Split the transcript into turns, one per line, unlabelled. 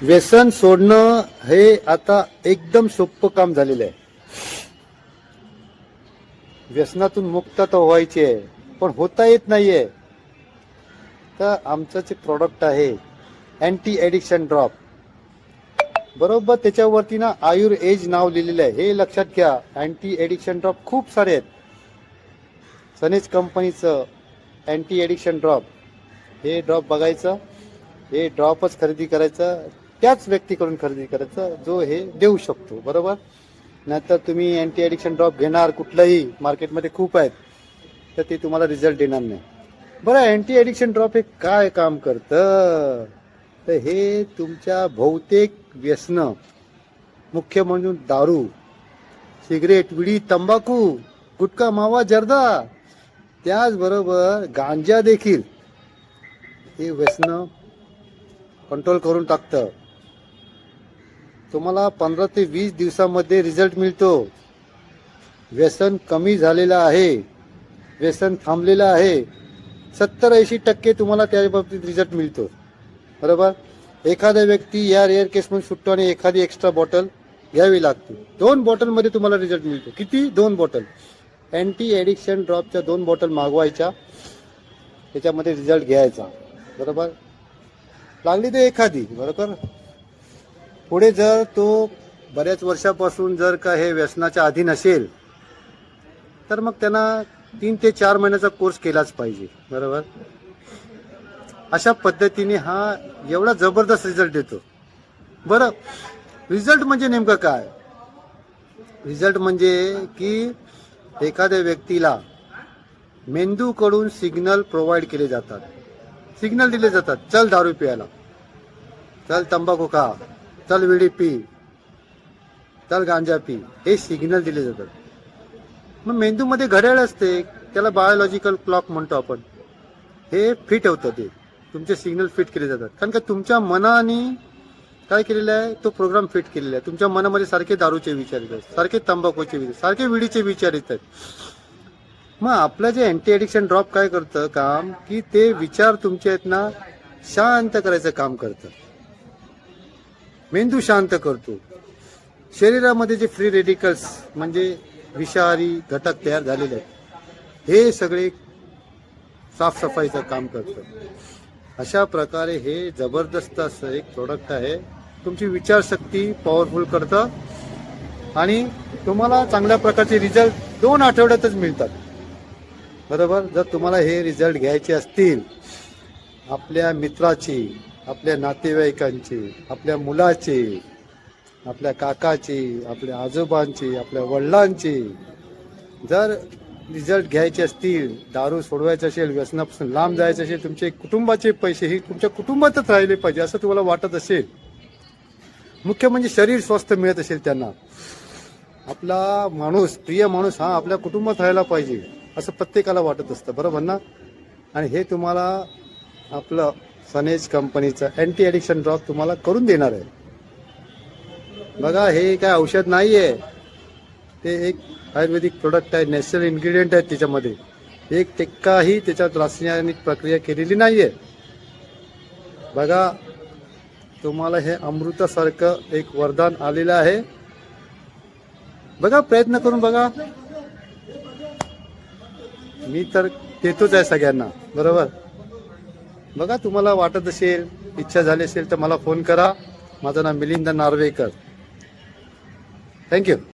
व्यसन सोडणं हे आता एकदम सोपं काम झालेलं आहे. व्यसनातून मुक्त तर व्हायची आहे, पण होता येत नाहीये. तर आमचं जे प्रोडक्ट आहे अँटी ॲडिक्शन ड्रॉप, बरोबर त्याच्यावरती ना आयुर एज नाव लिहिलेलं आहे. हे लक्षात घ्या. अँटी ॲडिक्शन ड्रॉप खूप सारे आहेत. सनेज कंपनीचं अँटी ॲडिक्शन ड्रॉप, हे ड्रॉप बघायचं, हे ड्रॉपच खरेदी करायचं, त्याच व्यक्तीकडून खरेदी करायचं जो हे देऊ शकतो. बरोबर. नाहीतर तुम्ही अँटी ॲडिक्शन ड्रॉप घेणार कुठलंही, मार्केटमध्ये खूप आहेत, तर ते तुम्हाला रिझल्ट देणार नाही. बरं, अँटी ॲडिक्शन ड्रॉप हे काय काम करतं? तर हे तुमच्या बहुतेक व्यसनं, मुख्य म्हणून दारू, सिगरेट, विडी, तंबाखू, गुटखा, मावा, जर्दा, त्याचबरोबर गांजा देखील, हे व्यसनं कंट्रोल करून टाकतं. तुम्हाला 15 ते 20 दिवसामध्ये रिझल्ट मिळतो. व्यसन कमी झालेलं आहे, व्यसन थांबलेलं आहे. 70-80% तुम्हाला त्या बाबतीत रिझल्ट मिळतो. बरोबर. एखादा व्यक्ती या रेअर केसमधून सुटतो आणि एखादी एक्स्ट्रा बॉटल घ्यावी लागते. 2 बॉटलमध्ये तुम्हाला रिझल्ट मिळतो. किती? 2 बॉटल. अँटी ॲडिक्शन ड्रॉपच्या 2 बॉटल मागवायच्या, त्याच्यामध्ये रिझल्ट घ्यायचा. बरोबर. लागली ते एखादी. बरोबर. पुढे जर तो बऱ्याच वर्षापासून जर का हे व्यसनाच्या अधीन असेल, तर मग त्यांना 3 ते 4 महिन्याचा कोर्स केलाच पाहिजे. बरोबर. अशा पद्धतीने हा एवढा जबरदस्त रिझल्ट देतो. बरं, रिझल्ट म्हणजे नेमकं काय? रिझल्ट म्हणजे की एखाद्या व्यक्तीला मेंदूकडून सिग्नल प्रोव्हाइड केले जातात, सिग्नल दिले जातात. चल दारू प्यायला, चल तंबाखू खा, चल विडी पी, चल गांजा पी, हे सिग्नल दिले जातात. मग मेंदूमध्ये घड्याळ असते, त्याला बायोलॉजिकल क्लॉक म्हणतो आपण. हे फिट होतं, ते तुमचे सिग्नल फिट केले जातात. कारण का तुमच्या मनाने काय केलेलं आहे, तो प्रोग्राम फिट केलेला आहे. तुमच्या मनामध्ये सारखे दारूचे विचार येतात, सारखे तंबाखूचे विचार, सारखे विडीचे विचार येतात. मग आपलं जे अँटी ॲडिक्शन ड्रॉप काय करतं काम, की ते विचार तुमचे आहेत ना शांत करायचं काम करतं. मेंदू शांत करतो. शरीरामध्ये जे फ्री रेडिकल्स म्हणजे विषारी घटक तयार झालेले आहेत, हे सगळे साफसफाईचं काम करतं. अशा प्रकारे हे जबरदस्त असं एक प्रोडक्ट आहे. तुमची विचारशक्ती पॉवरफुल करतं आणि तुम्हाला चांगल्या प्रकारचे रिझल्ट 2 आठवड्यातच मिळतात. बरोबर. जर तुम्हाला हे रिझल्ट घ्यायचे असतील, आपल्या मित्राची, आपल्या नातेवाईकांची, आपल्या मुलाची, आपल्या काकाची, आपल्या आजोबांची, आपल्या वडिलांची जर रिझल्ट घ्यायचे असतील, दारू सोडवायचे असेल, व्यसनापासून लांब जायचं असेल, तुमचे कुटुंबाचे पैसे हे तुमच्या कुटुंबातच राहिले पाहिजे असं तुम्हाला वाटत असेल, मुख्य म्हणजे शरीर स्वस्थ मिळत असेल त्यांना, आपला माणूस, प्रिय माणूस हा आपल्या कुटुंबात राहायला पाहिजे असं प्रत्येकाला वाटत असतं. बरोबर ना. आणि हे तुम्हाला आपलं सनेज कंपनीचं अँटी ॲडिक्शन ड्रॉप तुम्हाला करून देणार आहे. बघा, हे काय औषध नाही आहे, ते एक आयुर्वेदिक प्रोडक्ट आहे. नॅचरल इन्ग्रेडियंट आहेत त्याच्यामध्ये. एक टिक्काही त्याच्यात रासायनिक प्रक्रिया केलेली नाही आहे. बघा, तुम्हाला हे अमृतासारखं एक वरदान आलेलं आहे. बघा, प्रयत्न करून बघा. मी तर देतोच आहे सगळ्यांना. बरोबर. बघा, तुम्हाला वाटत असेल, इच्छा झाली असेल तर मला फोन करा. माझं नाव मिलिंद नार्वेकर. थँक्यू.